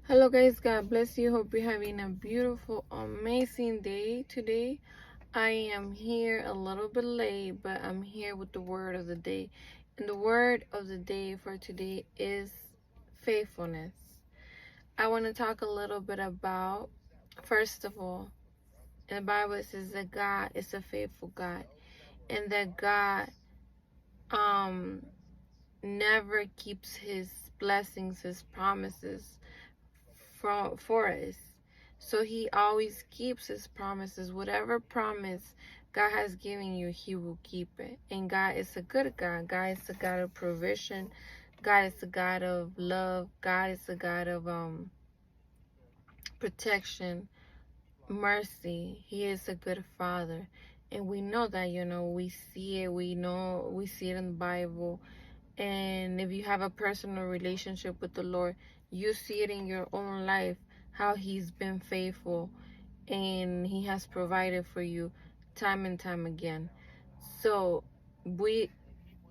Hello guys, God bless you. Hope you're having a beautiful, amazing day today. I am here a little bit late, but I'm here with the word of the day. And the word of the day for today is faithfulness. I want to talk a little bit about, first of all, in the Bible it says that God is a faithful God, and that God um never keeps his blessings, his promises for us. So he always keeps his promises. Whatever promise God has given you, he will keep it. And God is a good God. God is a God of provision. God is a God of love. God is a God of protection, mercy. He is a good father. And we know that, we see it. We see it in the Bible. And if you have a personal relationship with the Lord, you see it in your own life, how he's been faithful and he has provided for you time and time again. So we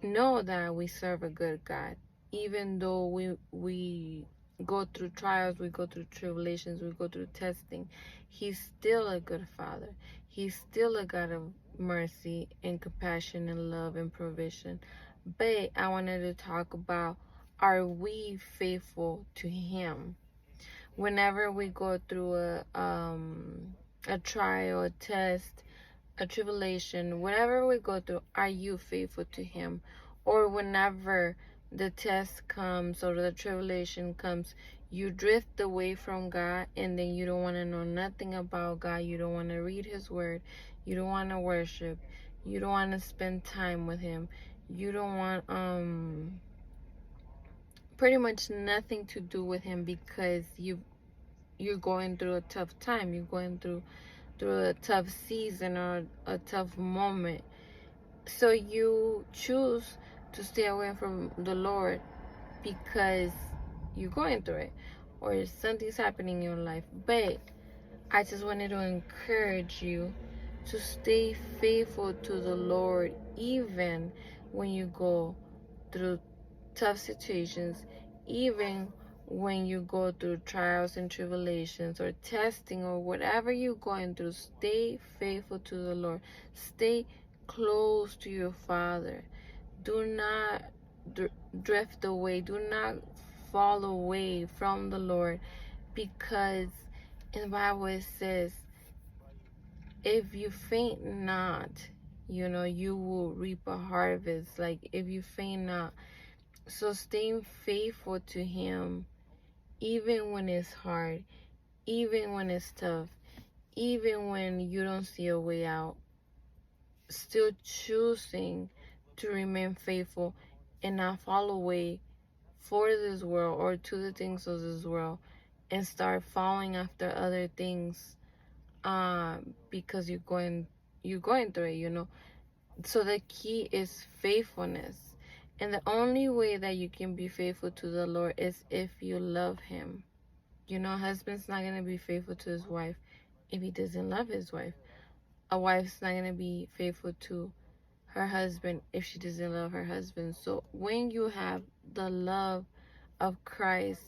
know that we serve a good God. Even though we go through trials, we go through tribulations, we go through testing, he's still a good father. He's still a God of mercy and compassion and love and provision. But I wanted to talk about, are we faithful to him? Whenever we go through a trial, a test, a tribulation, whatever we go through, are you faithful to him? Or whenever the test comes or the tribulation comes, you drift away from God, and then you don't want to know nothing about God. You don't want to read his word. You don't want to worship. You don't want to spend time with him. You don't want pretty much nothing to do with him because you're going through a tough time. You're going through a tough season or a tough moment. So you choose to stay away from the Lord because you're going through it or something's happening in your life. But I just wanted to encourage you to stay faithful to the Lord even when you go through tough situations, even when you go through trials and tribulations or testing or whatever you're going through. Stay faithful to the Lord. Stay close to your Father. Do not drift away. Do not fall away from the Lord, because in the Bible it says, if you faint not, you will reap a harvest. Like, if you faint not. So staying faithful to him, even when it's hard, even when it's tough, even when you don't see a way out, still choosing to remain faithful and not fall away for this world or to the things of this world and start following after other things, because you're going through it. So the key is faithfulness. And the only way that you can be faithful to the Lord is if you love him. Husband's not going to be faithful to his wife if he doesn't love his wife. A wife's not going to be faithful to her husband if she doesn't love her husband. So when you have the love of Christ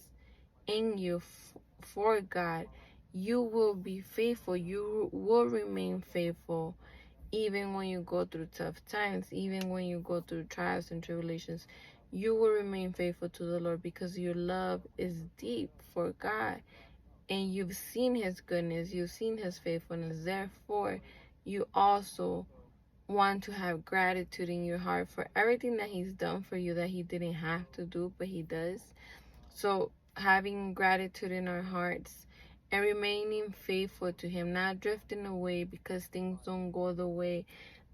in you for God, you will be faithful. You will remain faithful even when you go through tough times, even when you go through trials and tribulations. You will remain faithful to the Lord because your love is deep for God, and you've seen his goodness, you've seen his faithfulness. Therefore, you also want to have gratitude in your heart for everything that he's done for you that he didn't have to do, but he does. So having gratitude in our hearts and remaining faithful to him, not drifting away because things don't go the way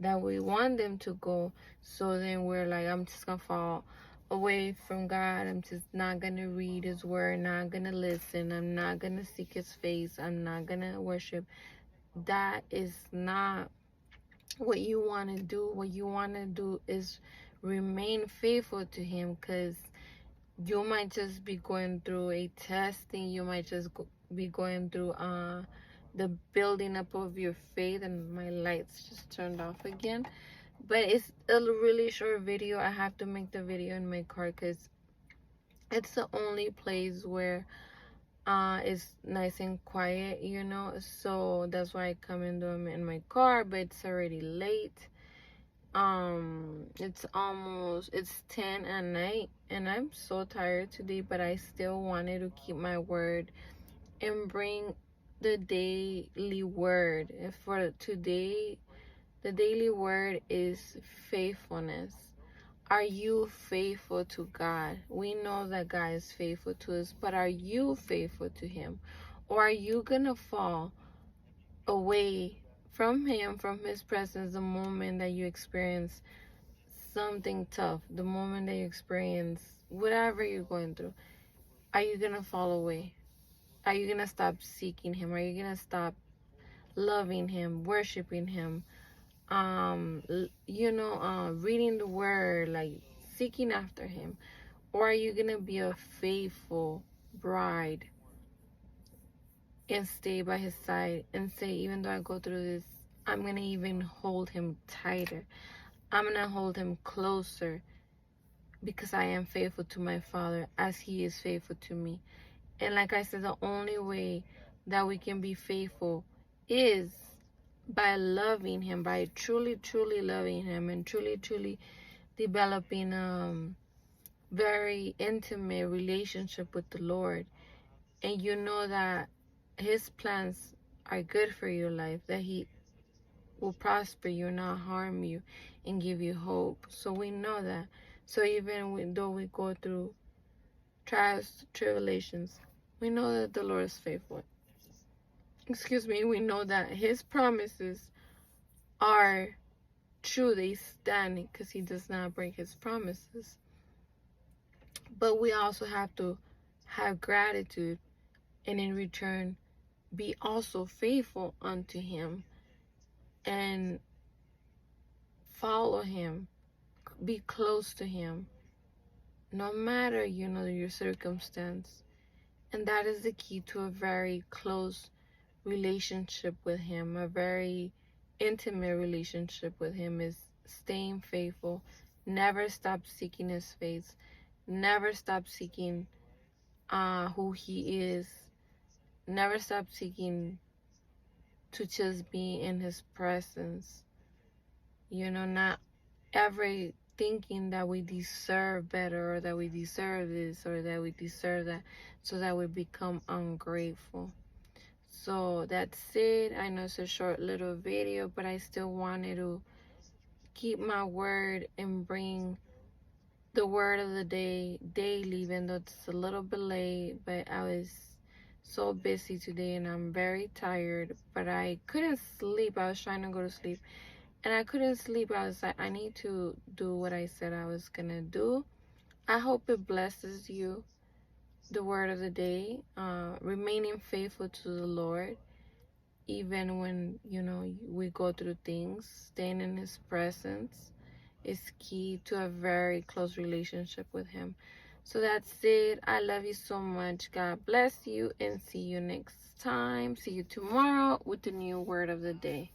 that we want them to go. So then we're like, I'm just gonna fall away from God. I'm just not gonna read his word, not gonna listen, I'm not gonna seek his face, I'm not gonna worship. That is not what you want to do. What you want to do is remain faithful to him, because you might just be going through a testing. You might just be going through the building up of your faith. And my lights just turned off again, but it's a really short video. I have to make the video in my car because it's the only place where It's nice and quiet, you know, so that's why I come and do them in my car, but it's already late. It's 10 at night, and I'm so tired today, but I still wanted to keep my word and bring the daily word. And for today, the daily word is faithfulness. Are you faithful to God? We know that God is faithful to us, but are you faithful to Him? Or are you gonna fall away from Him, from His presence, the moment that you experience something tough, the moment that you experience whatever you're going through? Are you gonna fall away? Are you gonna stop seeking Him? Are you gonna stop loving Him, worshiping Him? Reading the Word, like seeking after Him? Or are you gonna be a faithful bride and stay by His side and say, even though I go through this, I'm gonna even hold Him tighter. I'm gonna hold Him closer because I am faithful to my Father as He is faithful to me. And like I said, the only way that we can be faithful is by loving Him, by truly, truly loving Him, and truly, truly developing very intimate relationship with the Lord. And you know that His plans are good for your life, that He will prosper you, not harm you, and give you hope. So we know that. So even though we go through trials, tribulations, we know that the Lord is faithful. We know that His promises are true. They stand because He does not break His promises. But we also have to have gratitude, and in return be also faithful unto Him and follow Him, be close to Him, no matter, your circumstance. And that is the key to a very close relationship with Him, a very intimate relationship with Him, is staying faithful. Never stop seeking His face. Never stop seeking who He is. Never stop seeking to just be in His presence. Not ever thinking that we deserve better, or that we deserve this, or that we deserve that, so that we become ungrateful. So that's it. I know it's a short little video, but I still wanted to keep my word and bring the word of the day daily, even though it's a little bit late. But I was so busy today and I'm very tired, but I couldn't sleep. I was trying to go to sleep and I couldn't sleep. I was like, I need to do what I said I was gonna do. I hope it blesses you, the word of the day, remaining faithful to the Lord even when we go through things. Staying in His presence is key to a very close relationship with Him. So that's it. I love you so much. God bless you, and see you next time. See you tomorrow with the new word of the day.